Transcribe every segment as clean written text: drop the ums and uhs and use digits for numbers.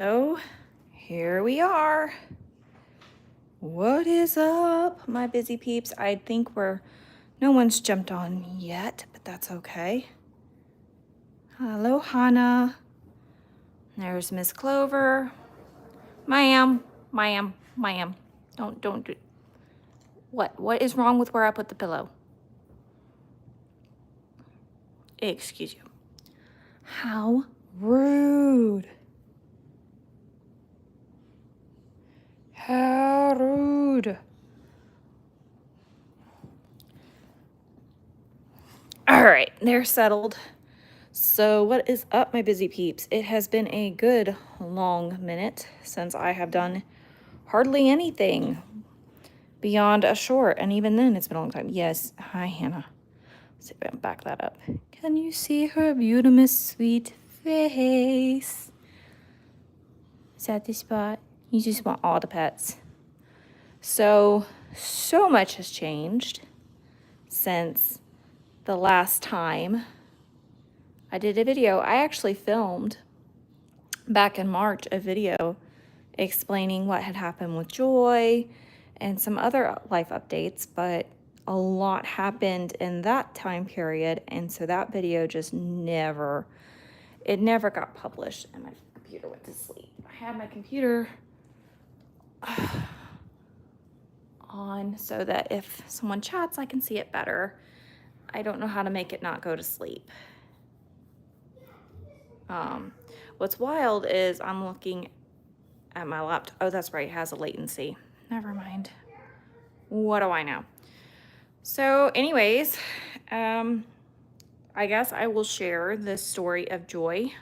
So here we are. What is up, my busy peeps? I think no one's jumped on yet, but that's okay. Hello, Hannah. There's Miss Clover. Ma'am. Don't do. What is wrong with where I put the pillow? Excuse you. How rude. How rude. All right, they're settled. So what is up, my busy peeps? It has been a good long minute since I have done hardly anything beyond a short, and even then it's been a long time. Yes, hi Hannah. Let's see if I can back that up. Can you see her beautiful, sweet face? Is that the spot? You just want all the pets. So much has changed since the last time I did a video. I actually filmed back in March a video explaining what had happened with Joy and some other life updates, but a lot happened in that time period, and so that video just never got published, and my computer went to sleep. I had my computer on so that if someone chats, I can see it better. I don't know how to make it not go to sleep. What's wild is I'm looking at my laptop. Oh, that's right, it has a latency. Never mind. What do I know? So anyways, I guess I will share the story of Joy.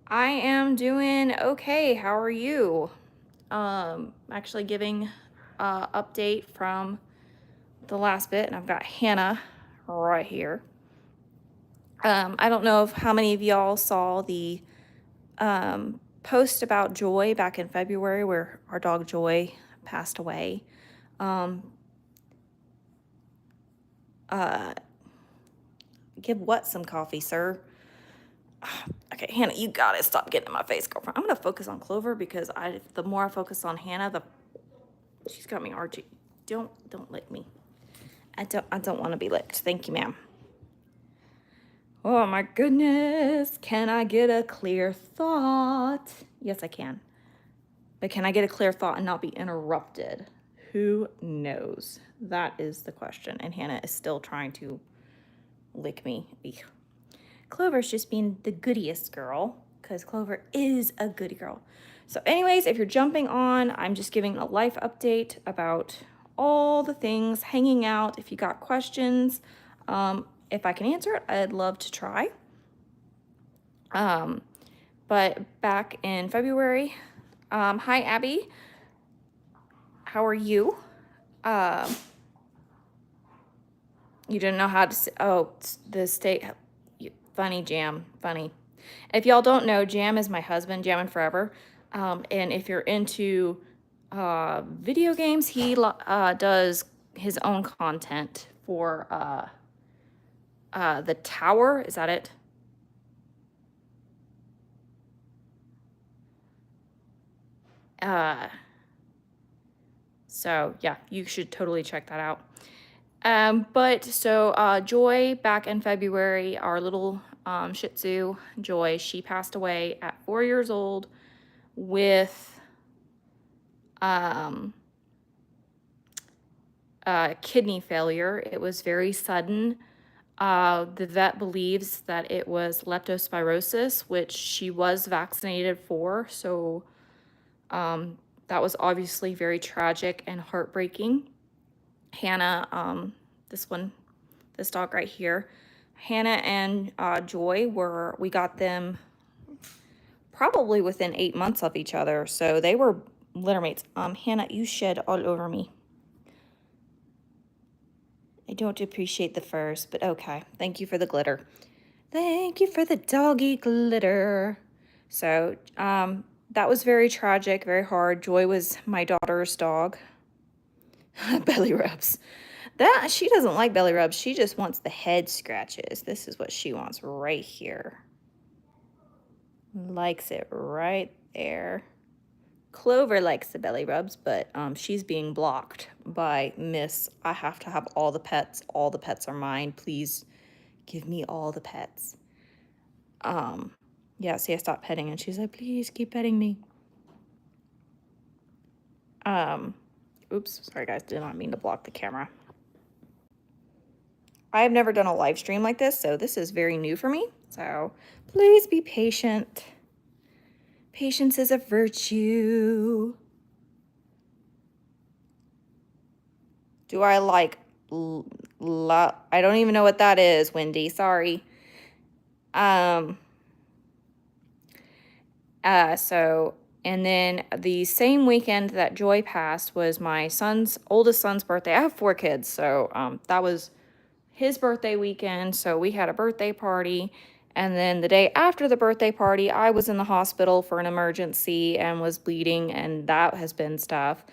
I am doing okay. How are you? Actually giving an update from the last bit, and I've got Hannah right here. I don't know how many of y'all saw the post about Joy back in February where our dog Joy passed away. Give what some coffee, sir? Okay, Hannah, you gotta stop getting in my face, girlfriend. I'm gonna focus on Clover because the more I focus on Hannah, she's got me arching. Don't lick me. I don't want to be licked. Thank you, ma'am. Oh my goodness. Can I get a clear thought? Yes, I can. But can I get a clear thought and not be interrupted? Who knows? That is the question. And Hannah is still trying to lick me. Eek. Clover's just being the goodiest girl because Clover is a goody girl. So anyways, if you're jumping on, I'm just giving a life update about all the things, hanging out. If you got questions, if I can answer it, I'd love to try. But back in February, hi Abby, how are you? You didn't know how to say, oh, the state, funny Jam, funny. If y'all don't know, Jam is my husband, Jammin' Forever. And if you're into video games, he does his own content for the Tower. Is that it? So yeah, you should totally check that out. But so Joy, back in February, our little Shih Tzu, Joy, she passed away at 4 years old with kidney failure. It was very sudden. The vet believes that it was leptospirosis, which she was vaccinated for. So that was obviously very tragic and heartbreaking. Hannah, this dog right here, Hannah and Joy we got them probably within 8 months of each other. So they were litter mates. Hannah, you shed all over me. I don't appreciate the furs, but okay. Thank you for the glitter. Thank you for the doggy glitter. So that was very tragic, very hard. Joy was my daughter's dog. Belly rubs. She doesn't like belly rubs. She just wants the head scratches. This is what she wants right here. likes it right there. Clover likes the belly rubs, but she's being blocked by Miss, I have to have all the pets. All the pets are mine. Please give me all the pets. Yeah, see, I stopped petting and she's like, please keep petting me. Oops, sorry guys, did not mean to block the camera. I've never done a live stream like this, so this is very new for me. So please be patient. Patience is a virtue. Do I like, I don't even know what that is, Wendy, sorry. And then the same weekend that Joy passed was my oldest son's birthday. I have 4 kids, so that was his birthday weekend. So we had a birthday party. And then the day after the birthday party, I was in the hospital for an emergency and was bleeding, and that has been stuff.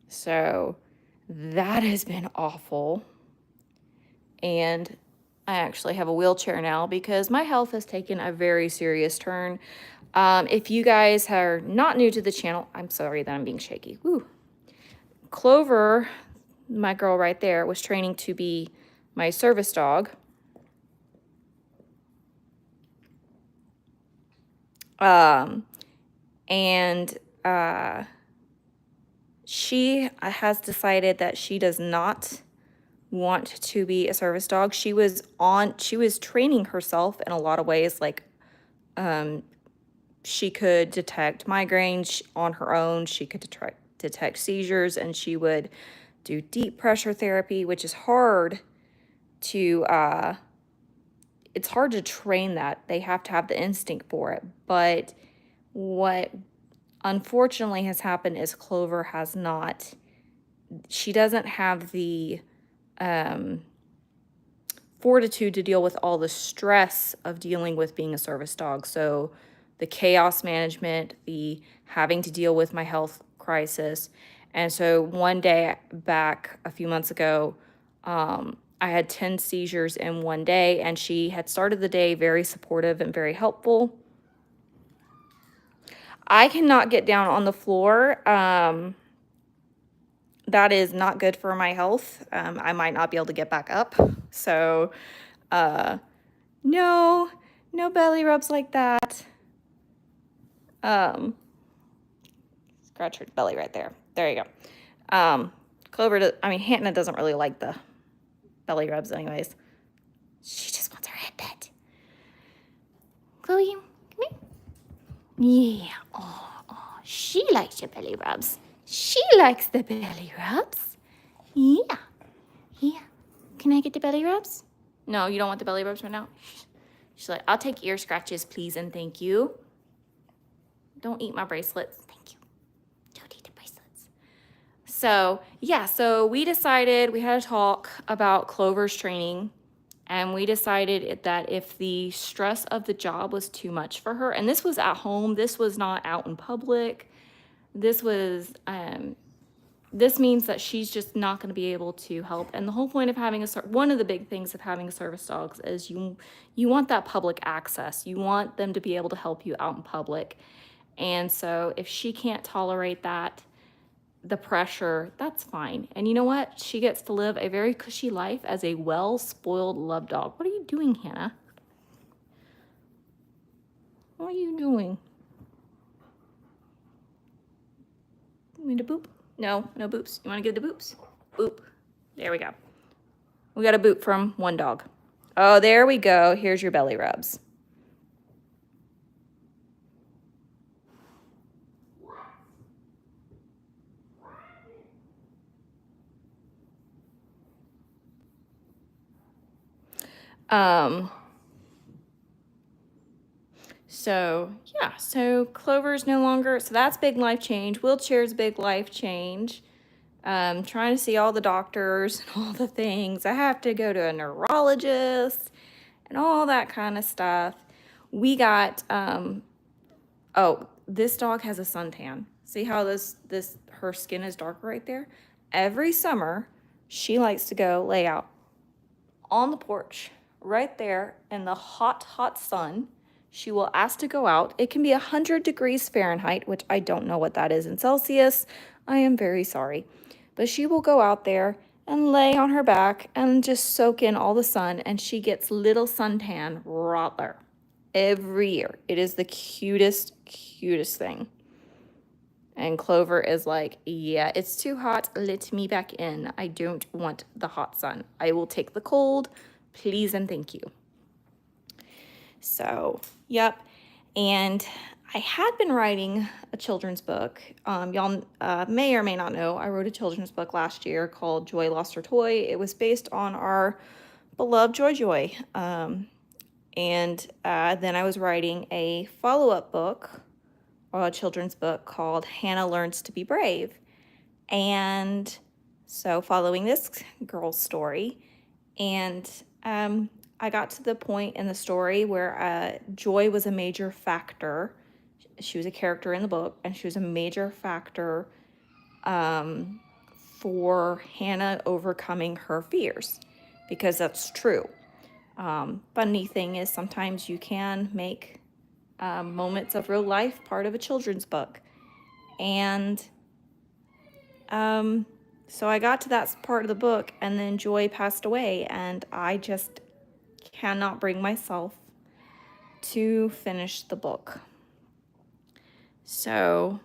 So that has been awful. And I actually have a wheelchair now because my health has taken a very serious turn. If you guys are not new to the channel, I'm sorry that I'm being shaky. Woo. Clover, my girl right there, was training to be my service dog. She has decided that she does not want to be a service dog. She was training herself in a lot of ways, like she could detect migraines on her own, she could detect seizures, and she would do deep pressure therapy, which is hard to it's hard to train that. They have to have the instinct for it. But what unfortunately has happened is Clover has not, she doesn't have the fortitude to deal with all the stress of dealing with being a service dog. So the chaos management, the having to deal with my health crisis. And so one day back a few months ago, I had 10 seizures in one day, and she had started the day very supportive and very helpful. I cannot get down on the floor. That is not good for my health. I might not be able to get back up. So, no belly rubs like that. Scratch her belly right there. There you go. Hannah doesn't really like the belly rubs anyways. She just wants her head pet. Chloe, come here. Yeah. Oh, she likes your belly rubs. She likes the belly rubs. Yeah. Yeah. Can I get the belly rubs? No, you don't want the belly rubs right now? She's like, I'll take ear scratches, please, and thank you. Don't eat my bracelets. Thank you. Don't eat the bracelets. So, yeah, so we decided, we had a talk about Clover's training, and we decided that if the stress of the job was too much for her, and this was at home, this was not out in public, this was, this means that she's just not going to be able to help. And the whole point of having one of the big things of having a service dog is you want that public access. You want them to be able to help you out in public. And so if she can't tolerate that, the pressure, that's fine. And you know what? She gets to live a very cushy life as a well-spoiled love dog. What are you doing, Hannah? What are you doing? You mean to boop? No boops. You want to give the boops? Boop. There we go. We got a boop from one dog. Oh, there we go. Here's your belly rubs. So Clover's no longer, so that's big life change. Wheelchair's big life change. Trying to see all the doctors and all the things. I have to go to a neurologist and all that kind of stuff. We got, oh, this dog has a suntan. See how her skin is darker right there? Every summer, she likes to go lay out on the porch right there in the hot sun. She will ask to go out. It can be 100 degrees Fahrenheit, which I don't know what that is in Celsius. I am very sorry. But she will go out there and lay on her back and just soak in all the sun, and she gets little suntan right there every year. It is the cutest, cutest thing. And Clover is like, yeah, it's too hot. Let me back in. I don't want the hot sun. I will take the cold. Please and thank you. So, yep. And I had been writing a children's book. Y'all may or may not know, I wrote a children's book last year called Joy Lost Her Toy. It was based on our beloved Joy Joy. And then I was writing a follow-up book, or a children's book called Hannah Learns to Be Brave. And so following this girl's story, and I got to the point in the story where Joy was a major factor. She was a character in the book, and she was a major factor for Hannah overcoming her fears, because that's true. Funny thing is, sometimes you can make moments of real life part of a children's book. And so I got to that part of the book, and then Joy passed away, and I just cannot bring myself to finish the book. So,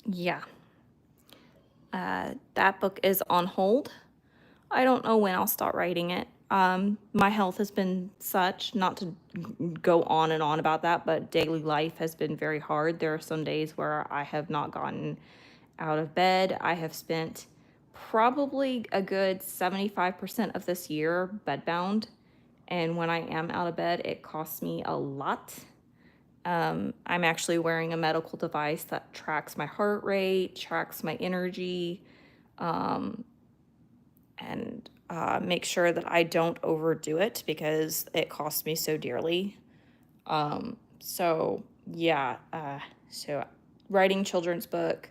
yeah. That book is on hold. I don't know when I'll start writing it. My health has been such, not to go on and on about that, but daily life has been very hard. There are some days where I have not gotten out of bed. I have spent probably a good 75% of this year bedbound. And when I am out of bed, it costs me a lot. I'm actually wearing a medical device that tracks my heart rate, tracks my energy, and make sure that I don't overdo it because it costs me so dearly. So yeah, so writing children's book,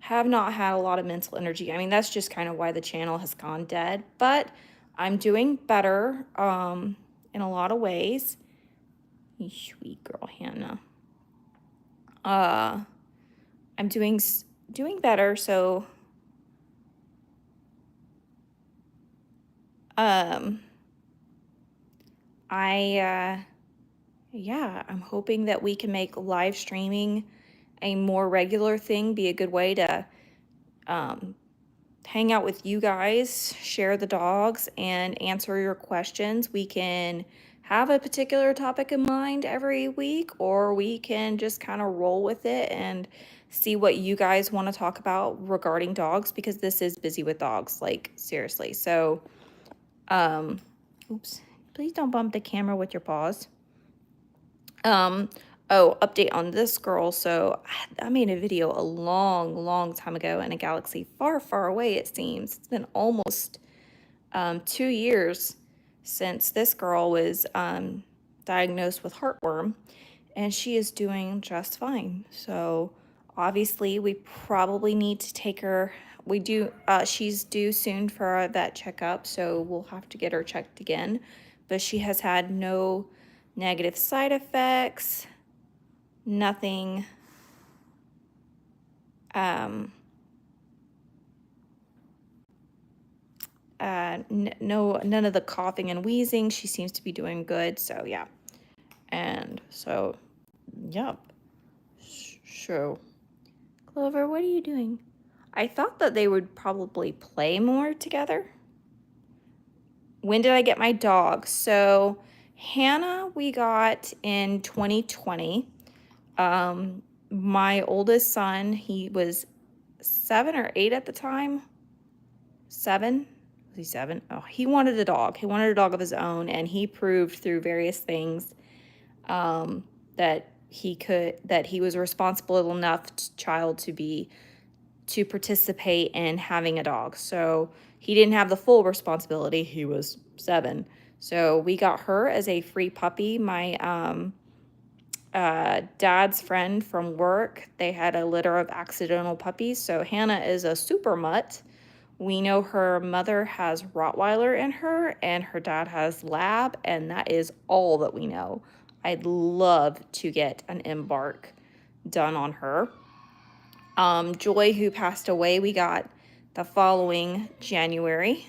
have not had a lot of mental energy. I mean, that's just kind of why the channel has gone dead, but I'm doing better in a lot of ways. Sweet girl, Hannah. I'm doing better, so yeah, I'm hoping that we can make live streaming a more regular thing, be a good way to hang out with you guys, share the dogs, and answer your questions. We can have a particular topic in mind every week, or we can just kind of roll with it and see what you guys want to talk about regarding dogs, because this is busy with dogs, like seriously. So, oops, please don't bump the camera with your paws. Oh, update on this girl. So I made a video a long time ago in a galaxy far away, it seems. It's been almost 2 years since this girl was diagnosed with heartworm, and she is doing just fine. So obviously we probably need to take her. She's due soon for a vet checkup, so we'll have to get her checked again. But she has had no negative side effects, nothing, none of the coughing and wheezing. She seems to be doing good, so yeah. And so, yep. So, Clover, what are you doing? I thought that they would probably play more together. When did I get my dog? So, Hannah we got in 2020. My oldest son, he was 7 or 8 at the time. 7? Was he 7? Oh, he wanted a dog. He wanted a dog of his own, and he proved through various things that he was a responsible enough child to participate in having a dog. So he didn't have the full responsibility. He was 7. So we got her as a free puppy. My dad's friend from work, they had a litter of accidental puppies. So Hannah is a super mutt. We know her mother has Rottweiler in her, and her dad has Lab, and that is all that we know. I'd love to get an embark done on her. Joy, who passed away, we got the following January.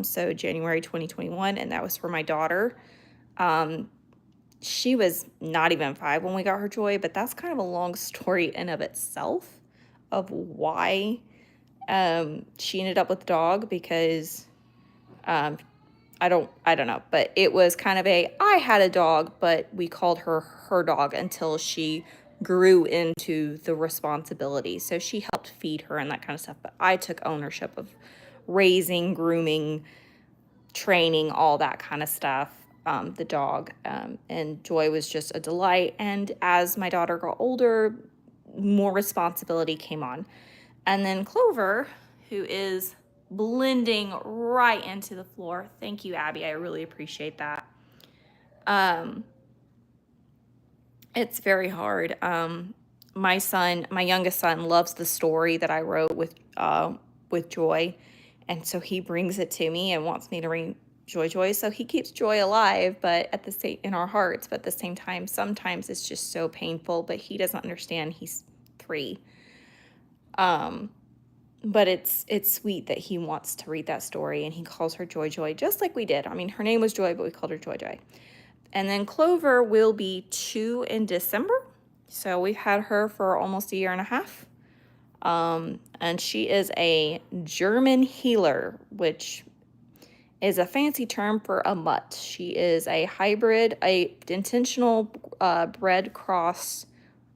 So January 2021, and that was for my daughter. She was not even 5 when we got her Joy, but that's kind of a long story in of itself of why she ended up with the dog, because I don't know, but it was kind of I had a dog, but we called her her dog until she grew into the responsibility. So she helped feed her and that kind of stuff, but I took ownership of raising, grooming, training, all that kind of stuff, the dog. And Joy was just a delight. And as my daughter got older, more responsibility came on. And then Clover, who is blending right into the floor. Thank you, Abby. I really appreciate that. It's very hard. My youngest son, loves the story that I wrote with Joy, and so he brings it to me and wants me to read Joy. So he keeps Joy alive, but in our hearts. But at the same time, sometimes it's just so painful. But he doesn't understand. He's 3. But it's sweet that he wants to read that story, and he calls her Joy, just like we did. I mean, her name was Joy, but we called her Joy. And then Clover will be 2 in December. So we've had her for almost 1.5 years. And she is a German healer, which is a fancy term for a mutt. She is a hybrid, a intentional bred cross,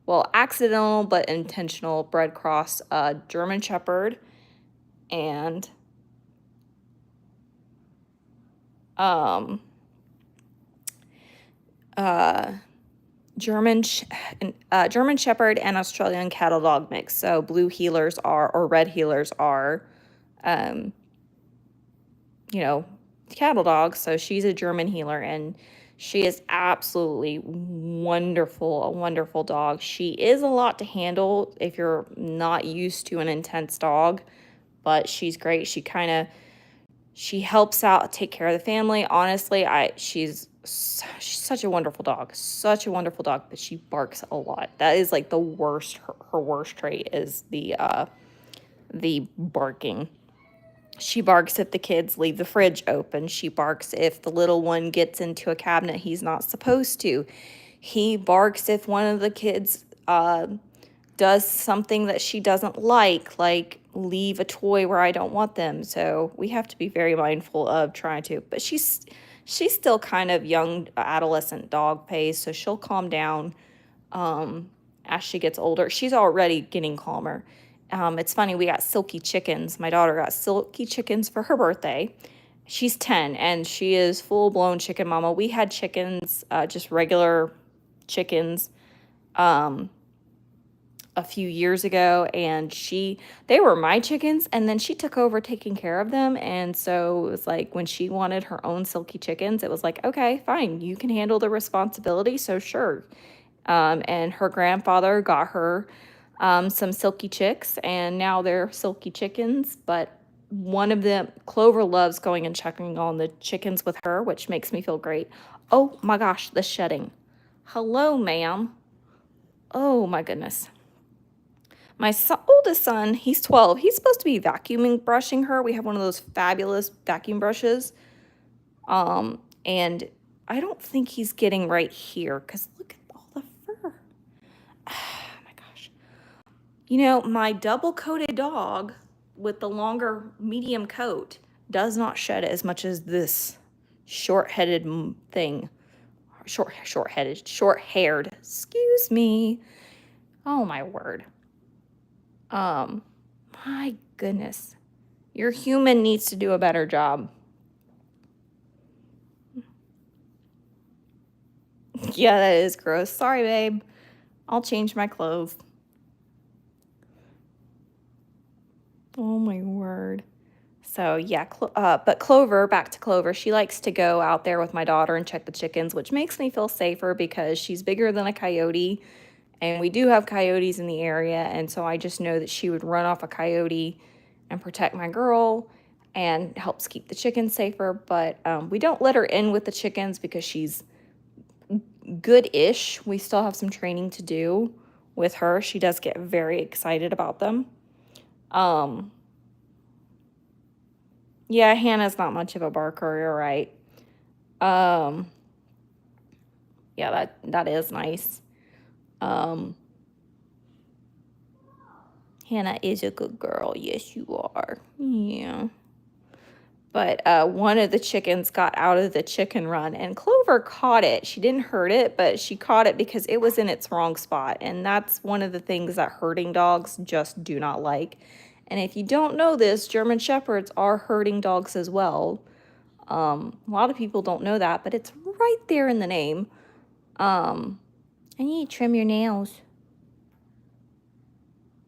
well, accidental but intentional bred cross, German Shepherd and German Shepherd and Australian cattle dog mix. So blue healers or red healers are, cattle dogs. So she's a German healer, and she is absolutely wonderful, a wonderful dog. She is a lot to handle if you're not used to an intense dog, but she's great. She helps out, take care of the family. Honestly, she's such a wonderful dog, but she barks a lot. That is like the worst. Her worst trait is the barking. She barks if the kids leave the fridge open. She barks if the little one gets into a cabinet he's not supposed to. He barks if one of the kids does something that she doesn't like leave a toy where I don't want them. So we have to be very mindful of trying to. But she's still kind of young adolescent dog pace, so she'll calm down as she gets older. She's already getting calmer. It's funny, we got silky chickens. My daughter got silky chickens for her birthday. She's 10, and she is full-blown chicken mama. We had chickens, just regular chickens, a few years ago, and they were my chickens, and then she took over taking care of them. And so it was like when she wanted her own silky chickens, it was like, okay, fine, you can handle the responsibility, so sure. And her grandfather got her some silky chicks, and now they're silky chickens. But one of them, Clover, loves going and checking on the chickens with her, which makes me feel great. Oh my gosh, the shedding. Hello, ma'am. Oh my goodness. My oldest son, he's 12. He's supposed to be brushing her. We have one of those fabulous vacuum brushes. And I don't think he's getting right here, because look at all the fur. Oh my gosh. My double-coated dog with the longer medium coat does not shed as much as this short-headed thing. Short-haired. Excuse me. Oh my word. My goodness. Your human needs to do a better job. Yeah, that is gross. Sorry, babe. I'll change my clothes. Oh my word. So yeah, but Clover, back to Clover, she likes to go out there with my daughter and check the chickens, which makes me feel safer because she's bigger than a coyote. And we do have coyotes in the area, and so I just know that she would run off a coyote and protect my girl and helps keep the chickens safer. But we don't let her in with the chickens because she's good-ish. We still have some training to do with her. She does get very excited about them. Yeah, Hannah's not much of a barker, you're right. Yeah, that is nice. Hannah is a good girl. Yes, you are. Yeah. But one of the chickens got out of the chicken run, and Clover caught it. She didn't hurt it, but she caught it because it was in its wrong spot. And that's one of the things that herding dogs just do not like. And if you don't know this, German Shepherds are herding dogs as well. A lot of people don't know that, but it's right there in the name. I need to trim your nails.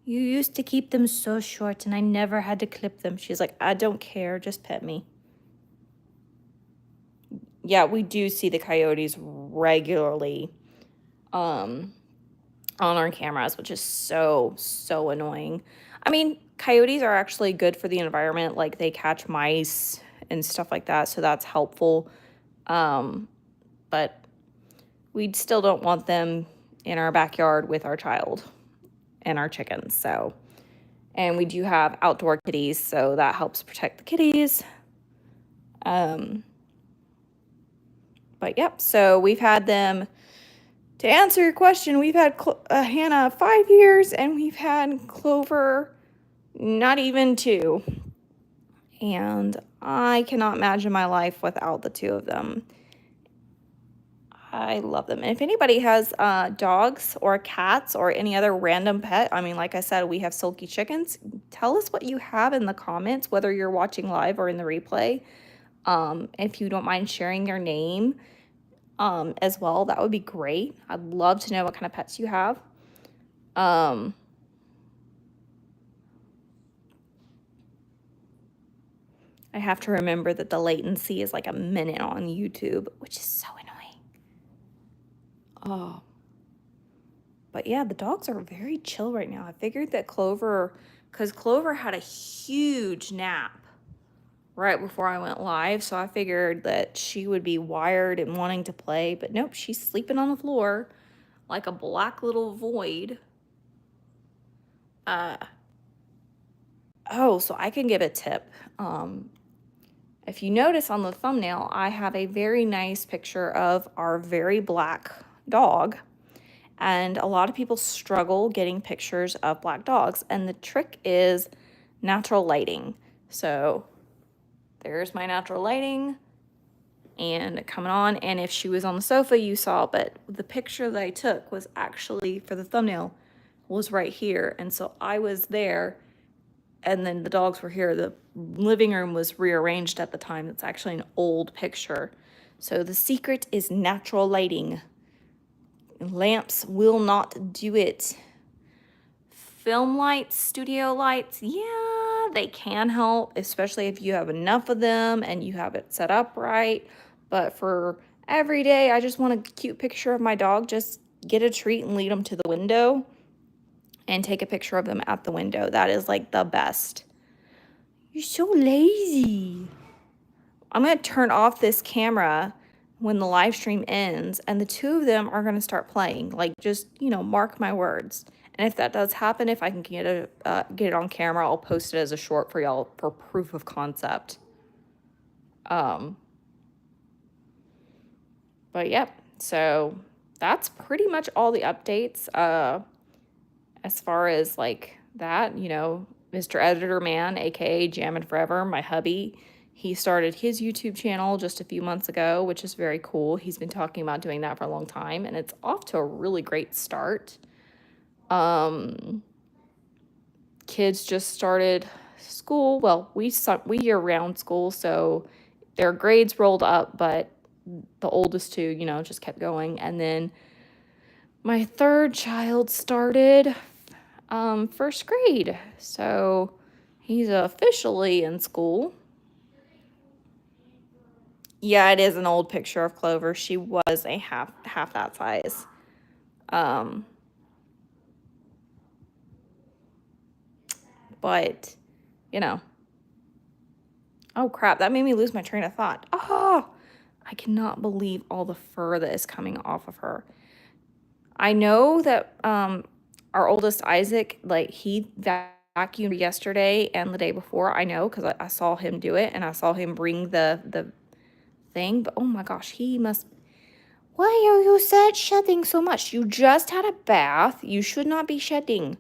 You used to keep them so short, and I never had to clip them. She's like, I don't care, just pet me. Yeah, we do see the coyotes regularly on our cameras, which is so annoying. I mean, coyotes are actually good for the environment. Like, they catch mice and stuff like that, so that's helpful. But we still don't want them in our backyard with our child and our chickens. So, and we do have outdoor kitties, so that helps protect the kitties. But yep, so we've had them, to answer your question, we've had Hannah 5 years, and we've had Clover not even 2. And I cannot imagine my life without the 2 of them. I love them. And if anybody has dogs or cats or any other random pet, I mean, like I said, we have silky chickens. Tell us what you have in the comments, whether you're watching live or in the replay. If you don't mind sharing your name as well, that would be great. I'd love to know what kind of pets you have. I have to remember that the latency is like a minute on YouTube, which is so annoying. Oh. But yeah, the dogs are very chill right now. I figured that Clover, because Clover had a huge nap right before I went live, so I figured that she would be wired and wanting to play, but nope, she's sleeping on the floor like a black little void. Oh, so I can give a tip. If you notice on the thumbnail, I have a very nice picture of our very black dog. And a lot of people struggle getting pictures of black dogs. And the trick is natural lighting. So there's my natural lighting and coming on. And if she was on the sofa, you saw, but the picture that I took was actually, for the thumbnail, was right here. And so I was there, and then the dogs were here. The living room was rearranged at the time. It's actually an old picture. So the secret is natural lighting. Lamps will not do it. Film lights, studio lights, yeah, they can help, especially if you have enough of them and you have it set up right. But for every day, I just want a cute picture of my dog. Just get a treat and lead them to the window and take a picture of them at the window. That is like the best. You're so lazy. I'm going to turn off this camera when the live stream ends, and the 2 of them are going to start playing. Like, just, mark my words. And if that does happen, if I can get it on camera, I'll post it as a short for y'all for proof of concept. But yep, so that's pretty much all the updates. As far as like that, Mr. Editorman, aka Jammin' Forever, my hubby, he started his YouTube channel just a few months ago, which is very cool. He's been talking about doing that for a long time, and it's off to a really great start. Kids just started school. Well, we year-round school, so their grades rolled up, but the oldest 2, just kept going. And then my 3rd child started first grade, so he's officially in school. Yeah, it is an old picture of Clover. She was a half that size. But, oh crap, that made me lose my train of thought. Oh, I I cannot believe all the fur that is coming off of her. I know that our oldest Isaac, like he vacuumed yesterday and the day before. I know because I saw him do it and I saw him bring the thing. But oh my gosh, he must. Why are you shedding so much? You just had a bath. You should not be shedding.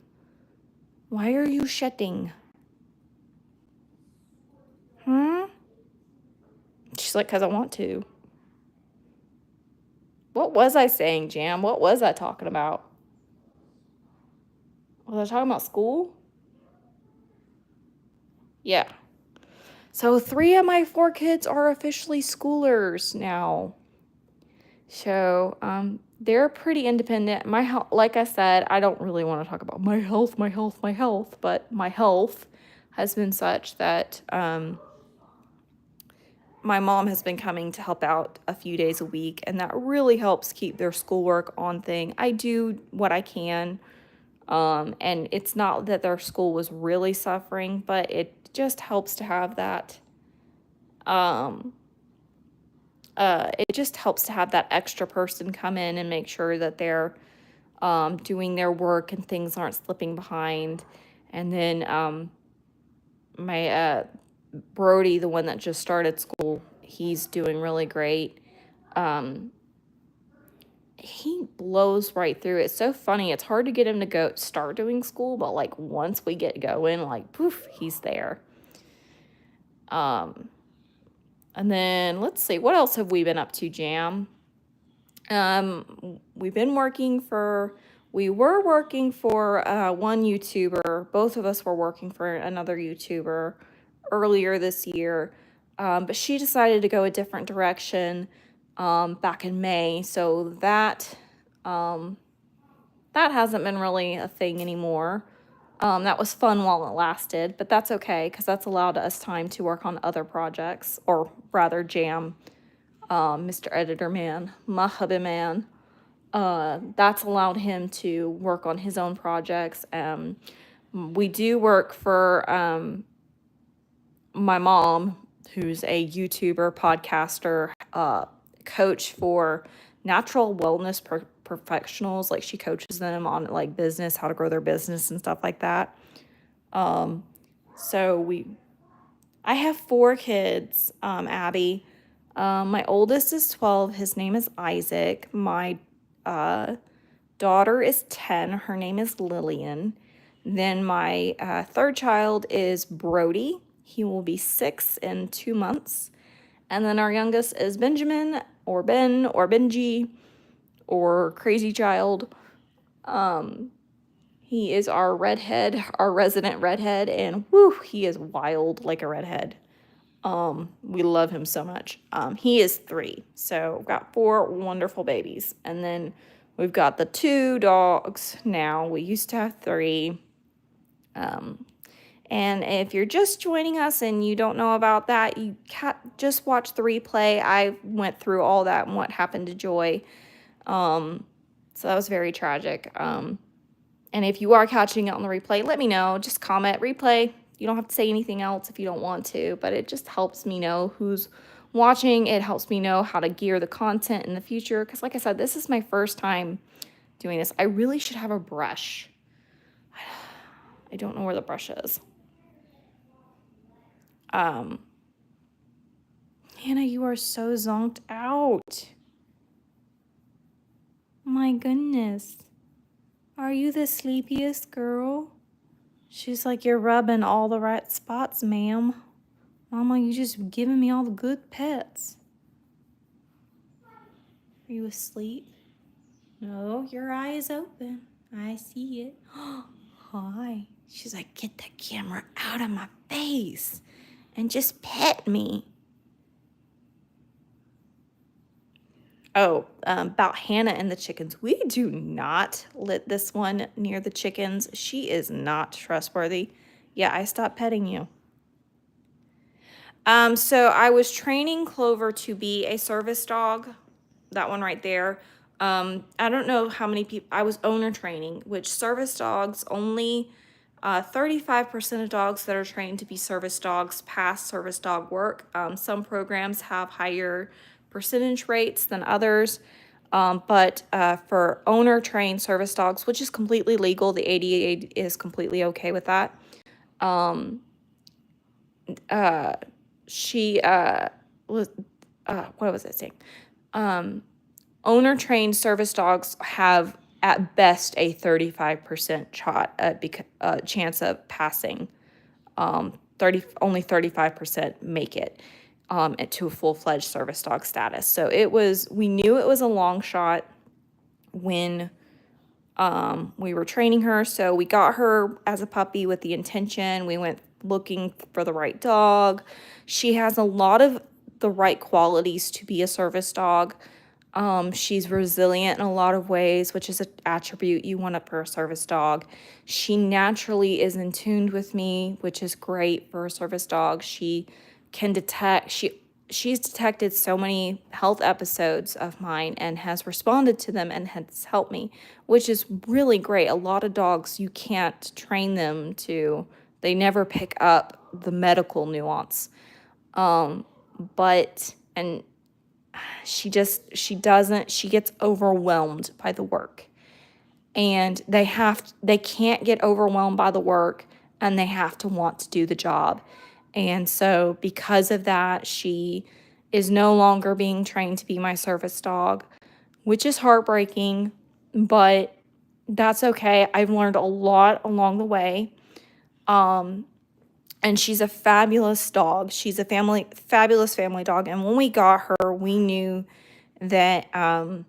Why are you shedding? Hmm? She's like, because I want to. What was I saying, Jam? What was I talking about? Was I talking about school? Yeah. So 3 of my 4 kids are officially schoolers now. So they're pretty independent. My health, like I said, I don't really want to talk about my health, but my health has been such that my mom has been coming to help out a few days a week, and that really helps keep their schoolwork on thing. I do what I can, and it's not that their school was really suffering, but it just helps to have that. It just helps to have that extra person come in and make sure that they're doing their work and things aren't slipping behind. And then my Brody, the one that just started school, he's doing really great. He blows right through it. It's so funny. It's hard to get him to start doing school, but like once we get going, like poof, he's there. And then let's see, what else have we been up to, Jam? We were working for one YouTuber. Both of us were working for another YouTuber earlier this year, but she decided to go a different direction back in May. So that hasn't been really a thing anymore. That was fun while it lasted, but that's okay because that's allowed us time to work on other projects, or rather Jam, Mr. Editorman, my hubby man. That's allowed him to work on his own projects. We do work for my mom, who's a YouTuber, podcaster, coach for natural wellness professionals. Like she coaches them on like business, how to grow their business and stuff like that. So I have 4 kids, Abby. My oldest is 12. His name is Isaac. My daughter is 10. Her name is Lillian. Then my 3rd child is Brody. He will be 6 in 2 months. And then our youngest is Benjamin, or Ben, or Benji, or Crazy Child. He is our redhead, our resident redhead, and whoo, he is wild like a redhead. We love him so much. He is 3, so we've got 4 wonderful babies. And then we've got the 2 dogs now. We used to have 3. And if you're just joining us and you don't know about that, you just watch the replay. I went through all that and what happened to Joy. So that was very tragic. And if you are catching it on the replay, let me know. Just comment replay. You don't have to say anything else if you don't want to, but it just helps me know who's watching. It helps me know how to gear the content in the future. Because like I said, this is my first time doing this. I really should have a brush. I don't know where the brush is. Hannah, you are so zonked out. My goodness. Are you the sleepiest girl? She's like, you're rubbing all the right spots, ma'am. Mama, you just giving me all the good pets. Are you asleep? No, your eye is open. I see it. Hi. She's like, get the camera out of my face and just pet me. Oh, about Hannah and the chickens. We do not let this one near the chickens. She is not trustworthy. Yeah, I stopped petting you. So I was training Clover to be a service dog. That one right there. I don't know how many people. I was owner training, which service dogs only 35% of dogs that are trained to be service dogs pass service dog work. Some programs have higher percentage rates than others. But for owner-trained service dogs, which is completely legal, the ADA is completely okay with that. Um, uh, she was what was it saying? Owner-trained service dogs have at best a 35% chance of passing. 30 only 35% make it to a full-fledged service dog status. So we knew it was a long shot when we were training her. So we got her as a puppy with the intention. We went looking for the right dog. She has a lot of the right qualities to be a service dog. She's resilient in a lot of ways, which is an attribute you want up for a service dog. She naturally is in tune with me, which is great for a service dog. She can detect, she's detected so many health episodes of mine and has responded to them and has helped me, which is really great. A lot of dogs, you can't train them to, they never pick up the medical nuance. And she gets overwhelmed by the work. And they can't get overwhelmed by the work, and they have to want to do the job. And so because of that, she is no longer being trained to be my service dog, which is heartbreaking, but that's okay. I've learned a lot along the way. And she's a fabulous dog. She's a fabulous family dog. And when we got her, we knew that that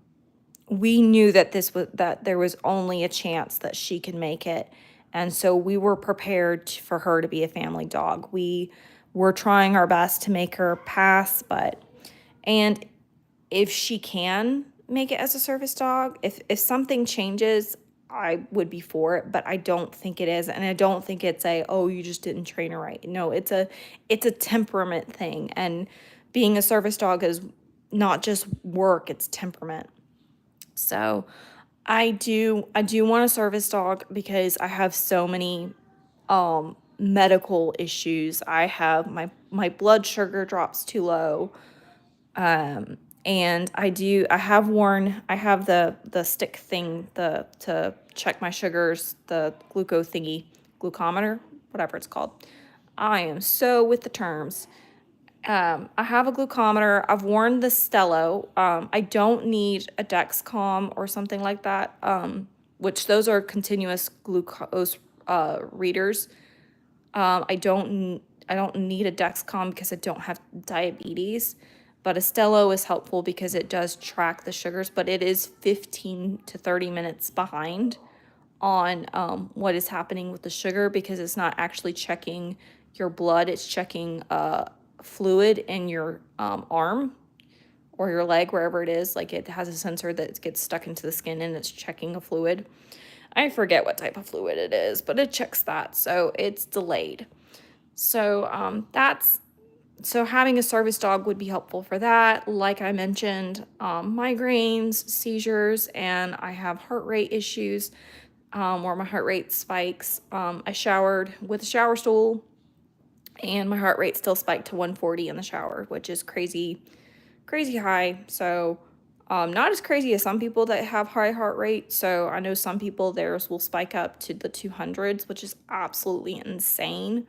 there was only a chance that she could make it. And so we were prepared for her to be a family dog. We were trying our best to make her pass, and if she can make it as a service dog, if something changes, I would be for it, but I don't think it is. And I don't think it's oh, you just didn't train her right. No, it's a temperament thing. And being a service dog is not just work, it's temperament. So I do want a service dog because I have so many medical issues. I have my blood sugar drops too low. And I have the stick thing, to check my sugars, the glucometer, whatever it's called. I am so with the terms. I have a glucometer. I've worn the Stello. I don't need a Dexcom or something like that, which those are continuous glucose readers. I don't need a Dexcom because I don't have diabetes, but a Stello is helpful because it does track the sugars, but it is 15 to 30 minutes behind on what is happening with the sugar because it's not actually checking your blood, it's checking fluid in your arm or your leg, wherever it is. Like, it has a sensor that gets stuck into the skin and it's checking a fluid. I forget what type of fluid it is, but it checks that, so it's delayed. So so having a service dog would be helpful for that. Like I mentioned, migraines, seizures, and I have heart rate issues where my heart rate spikes. I showered with a shower stool, and my heart rate still spiked to 140 in the shower, which is crazy high. So not as crazy as some people that have high heart rate. So I know some people, theirs will spike up to the 200s, which is absolutely insane,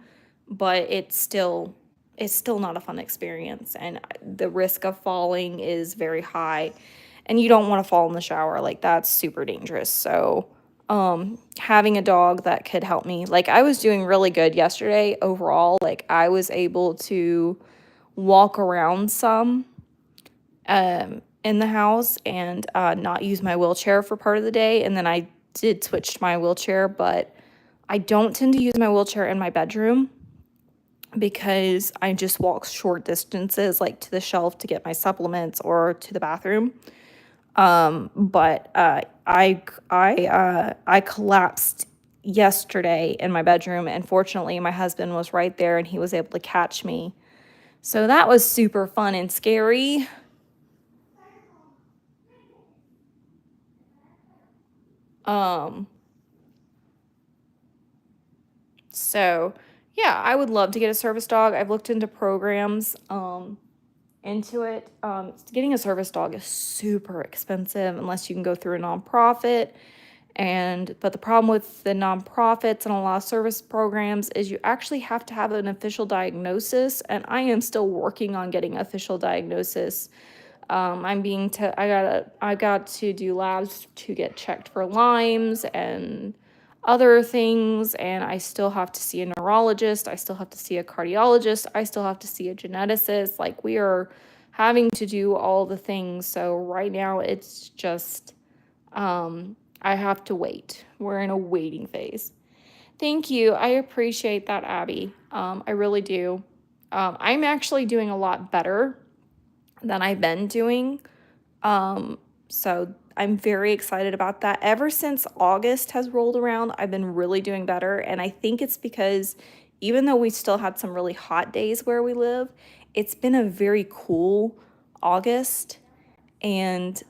but it's still not a fun experience, and the risk of falling is very high, and you don't want to fall in the shower. Like, that's super dangerous. So having a dog that could help me, like, I was doing really good yesterday overall. Like, I was able to walk around some in the house and not use my wheelchair for part of the day. And then I did switch to my wheelchair, but I don't tend to use my wheelchair in my bedroom because I just walk short distances, like to the shelf to get my supplements or to the bathroom. But I collapsed yesterday in my bedroom, and fortunately my husband was right there and he was able to catch me. So that was super fun and scary. So yeah, I would love to get a service dog. I've looked into programs, into it. Getting a service dog is super expensive unless you can go through a nonprofit. But the problem with the nonprofits and a lot of service programs is you actually have to have an official diagnosis, and I am still working on getting official diagnosis. I got to do labs to get checked for Lyme's and other things, and I still have to see a neurologist, I still have to see a cardiologist, I still have to see a geneticist. Like, we are having to do all the things. So right now it's just I have to wait. We're in a waiting phase. Thank you. I appreciate that, Abby. I really do. I'm actually doing a lot better than I've been doing. So I'm very excited about that. Ever since August has rolled around, I've been really doing better. And I think it's because even though we still had some really hot days where we live, it's been a very cool August. And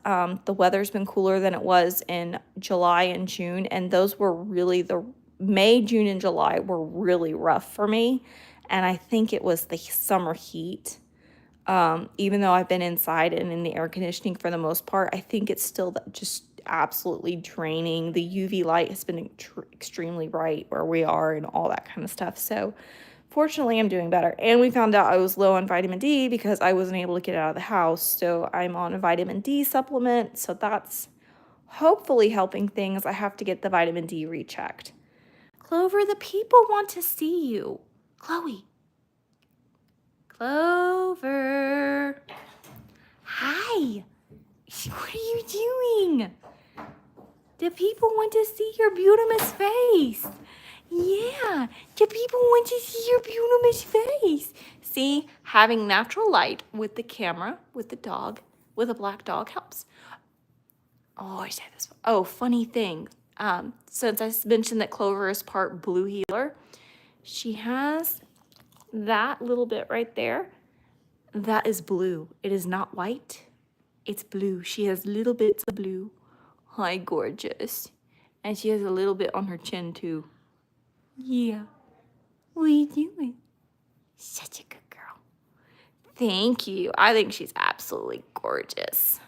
the weather's been cooler than it was in July and June. And those were really the May, June, and July were really rough for me. And I think it was the summer heat. Even though I've been inside and in the air conditioning for the most part, I think it's still just absolutely draining. The UV light has been extremely bright where we are and all that kind of stuff. So fortunately, I'm doing better. And we found out I was low on vitamin D because I wasn't able to get out of the house. So I'm on a vitamin D supplement. So that's hopefully helping things. I have to get the vitamin D rechecked. Clover, the people want to see you. Chloe. Clover. Hi. What are you doing? The people want to see your beautiful face. Yeah, the people want to see your beautiful face. See, having natural light with the camera, with the dog, with a black dog helps. Oh, I said this. Oh, funny thing. Since I mentioned that Clover is part blue healer, she has that little bit right there. That is blue. It is not white. It's blue. She has little bits of blue. Hi, gorgeous. And she has a little bit on her chin, too. Yeah. What are you doing? Such a good girl. Thank you. I think she's absolutely gorgeous.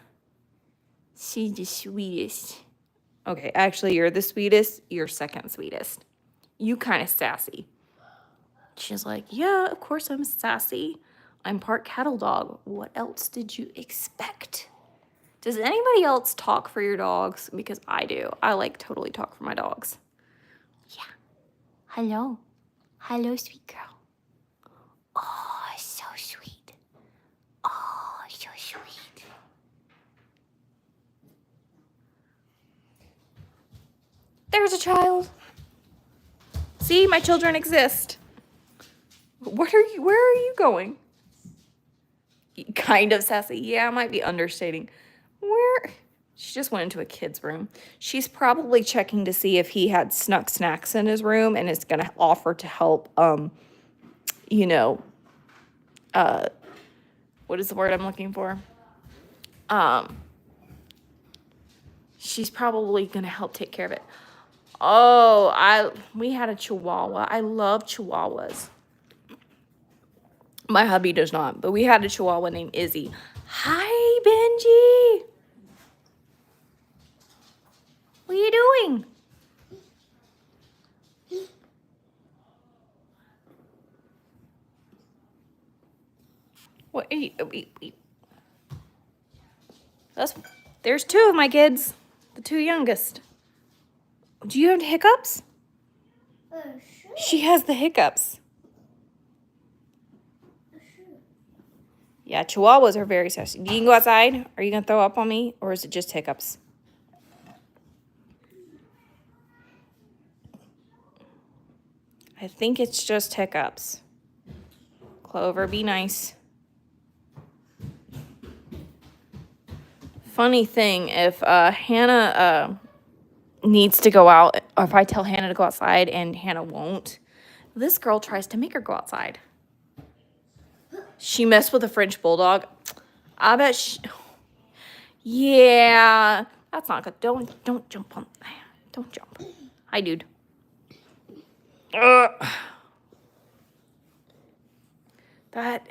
She's the sweetest. Okay, actually, you're the sweetest. You're second sweetest. You kind of sassy. She's like, yeah, of course I'm sassy. I'm part cattle dog. What else did you expect? Does anybody else talk for your dogs? Because I do. I like totally talk for my dogs. Yeah. Hello. Hello, sweet girl. Oh, so sweet. Oh, so sweet. There's a child. See, my children exist. Where are you going? Kind of sassy. Yeah, I might be understating. Where? She just went into a kid's room. She's probably checking to see if he had snuck snacks in his room and is going to offer to help, what is the word I'm looking for? She's probably going to help take care of it. Oh, we had a Chihuahua. I love Chihuahuas. My hubby does not, but we had a Chihuahua named Izzy. Hi, Benji. What are you doing? What are you? There's two of my kids, the two youngest. Do you have hiccups? Sure. She has the hiccups. Yeah, Chihuahuas are very sassy. You can go outside? Are you going to throw up on me? Or is it just hiccups? I think it's just hiccups. Clover, be nice. Funny thing, if Hannah needs to go out, or if I tell Hannah to go outside and Hannah won't, this girl tries to make her go outside. She messed with a French bulldog. I bet she... Yeah, that's not good. Don't jump on... Don't jump. Hi, dude. That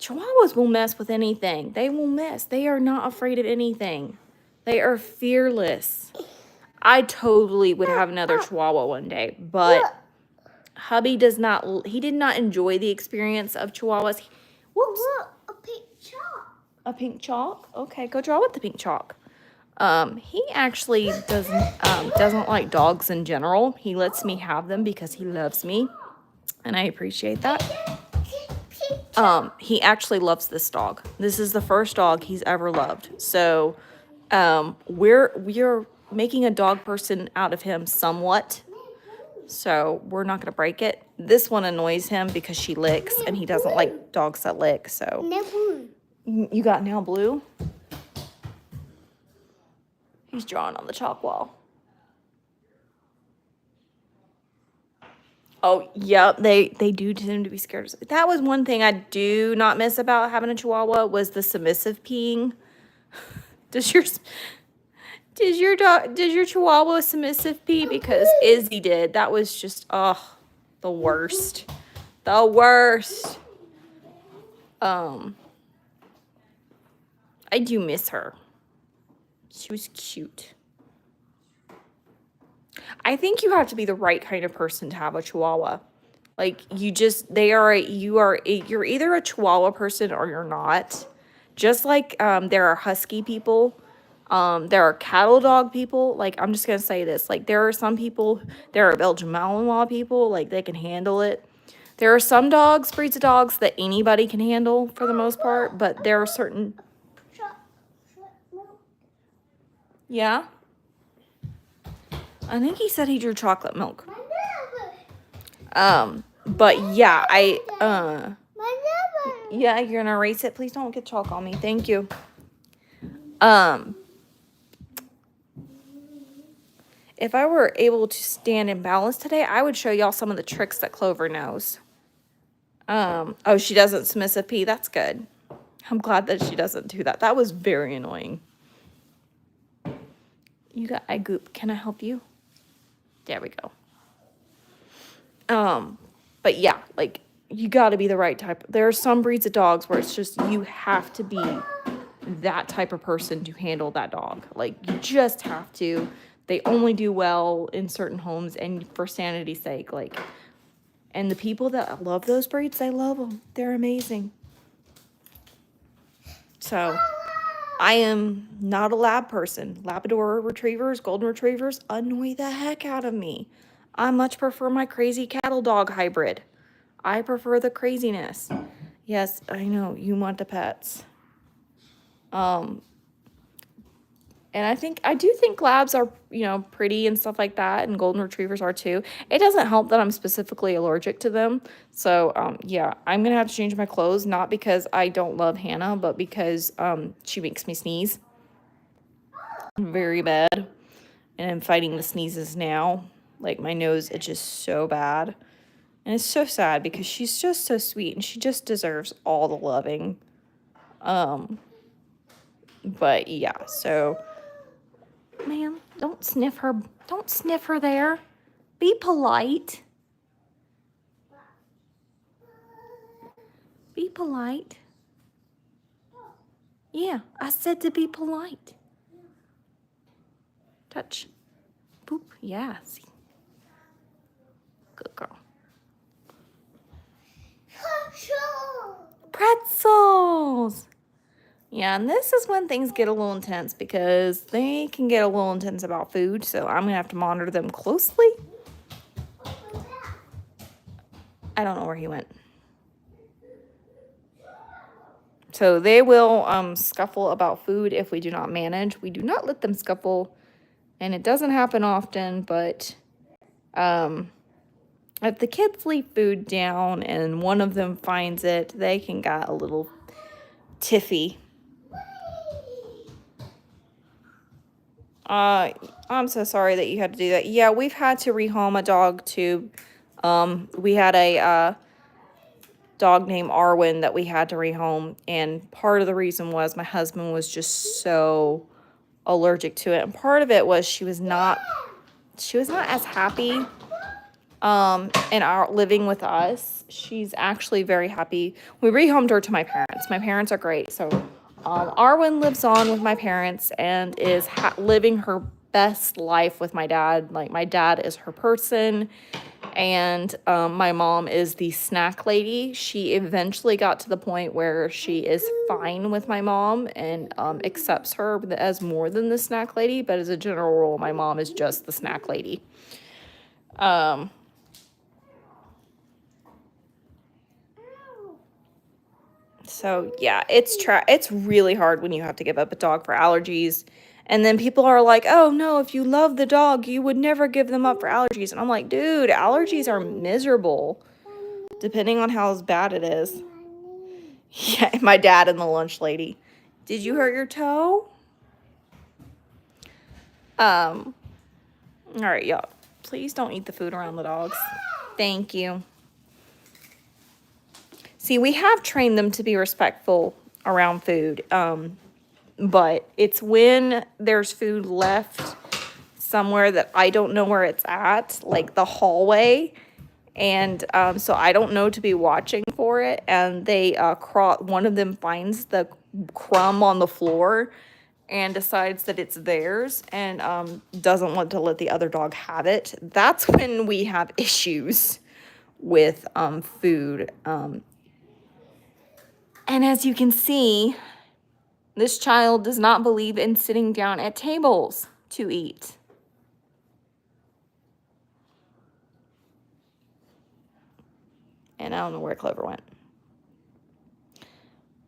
Chihuahuas will mess with anything. They will mess. They are not afraid of anything. They are fearless. I totally would have another Chihuahua one day, but Hubby does not, he did not enjoy the experience of Chihuahuas. Whoops. Look, a pink chalk. A pink chalk? Okay, go draw with the pink chalk. He actually doesn't like dogs in general. He lets me have them because he loves me, and I appreciate that. He actually loves this dog. This is the first dog he's ever loved. So, we're making a dog person out of him somewhat. So we're not gonna break it. This one annoys him because she licks, and he doesn't like dogs that lick. So you got nail blue. He's drawing on the chalk wall. Oh, yep, they do tend to be scared. That was one thing I do not miss about having a Chihuahua was the submissive peeing. Does your Chihuahua submissive pee? Because Izzy did. That was just the worst. The worst. I do miss her. She was cute. I think you have to be the right kind of person to have a Chihuahua. Like you're either a Chihuahua person or you're not. Just like there are husky people, there are cattle dog people. Like I'm just gonna say this. Like there are Belgian Malinois people. Like they can handle it. There are some breeds of dogs that anybody can handle for the most part, but there are certain. Yeah. I think he said he drew chocolate milk. But yeah, yeah, you're gonna erase it. Please don't get chalk on me. Thank you. If I were able to stand in balance today, I would show y'all some of the tricks that Clover knows. Oh, she doesn't submissive pee. That's good. I'm glad that she doesn't do that. That was very annoying. You got eye goop. Can I help you? There we go. But yeah, like you got to be the right type. There are some breeds of dogs where it's just you have to be that type of person to handle that dog. Like you just have to. They only do well in certain homes and for sanity's sake. Like, and the people that love those breeds, they love them. They're amazing. So I am not a lab person. Labrador retrievers, golden retrievers annoy the heck out of me. I much prefer my crazy cattle dog hybrid. I prefer the craziness. Yes, I know you want the pets. And I do think labs are, pretty and stuff like that, and golden retrievers are too. It doesn't help that I'm specifically allergic to them. So, yeah, I'm going to have to change my clothes, not because I don't love Hannah, but because she makes me sneeze very bad. And I'm fighting the sneezes now. Like, my nose itches so bad. And it's so sad because she's just so sweet, and she just deserves all the loving. But, yeah, so... Ma'am, don't sniff her. Don't sniff her there. Be polite. Be polite. Yeah, I said to be polite. Touch. Boop. Yeah, see. Good girl. Pretzels. Yeah, and this is when things get a little intense because they can get a little intense about food, so I'm going to have to monitor them closely. I don't know where he went. So they will scuffle about food if we do not manage. We do not let them scuffle, and it doesn't happen often, but if the kids leave food down and one of them finds it, they can get a little tiffy. I'm so sorry that you had to do that. Yeah, we've had to rehome a dog too. We had a dog named Arwen that we had to rehome, and part of the reason was my husband was just so allergic to it, and part of it was she was not as happy and living with us. She's actually very happy. We rehomed her to my parents. My parents are great. So Arwen lives on with my parents and is living her best life with my dad. Like, my dad is her person, and my mom is the snack lady. She eventually got to the point where she is fine with my mom and accepts her as more than the snack lady, but as a general rule, my mom is just the snack lady. So yeah, it's really hard when you have to give up a dog for allergies. And then people are like, "Oh no, if you love the dog, you would never give them up for allergies." And I'm like, "Dude, allergies are miserable depending on how bad it is." Yeah, my dad and the lunch lady. Did you hurt your toe? All right, y'all. Please don't eat the food around the dogs. Thank you. See, we have trained them to be respectful around food. But it's when there's food left somewhere that I don't know where it's at, like the hallway. And so I don't know to be watching for it. And they one of them finds the crumb on the floor and decides that it's theirs and doesn't want to let the other dog have it. That's when we have issues with food. And as you can see, this child does not believe in sitting down at tables to eat. And I don't know where Clover went.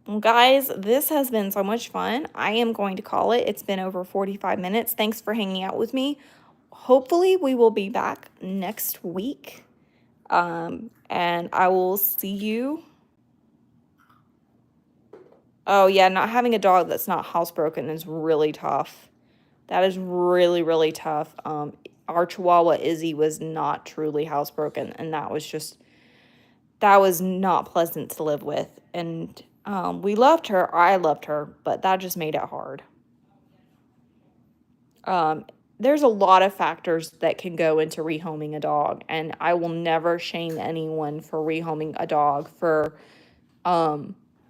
Well, guys, this has been so much fun. I am going to call it. It's been over 45 minutes. Thanks for hanging out with me. Hopefully, we will be back next week. And I will see you. Oh, yeah, not having a dog that's not housebroken is really tough. That is really, really tough. Our Chihuahua Izzy was not truly housebroken, and that was not pleasant to live with. And we loved her. I loved her, but that just made it hard. There's a lot of factors that can go into rehoming a dog, and I will never shame anyone for rehoming a dog for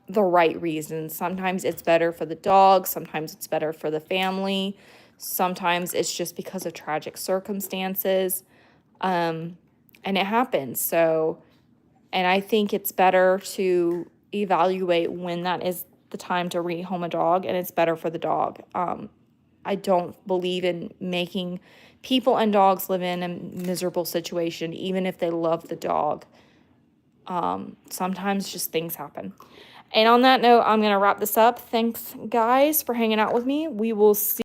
the right reasons. Sometimes it's better for the dog, sometimes it's better for the family, sometimes it's just because of tragic circumstances, and it happens. So, and I think it's better to evaluate when that is the time to rehome a dog, and it's better for the dog. I don't believe in making people and dogs live in a miserable situation, even if they love the dog. Sometimes just things happen. And on that note, I'm going to wrap this up. Thanks, guys, for hanging out with me. We will see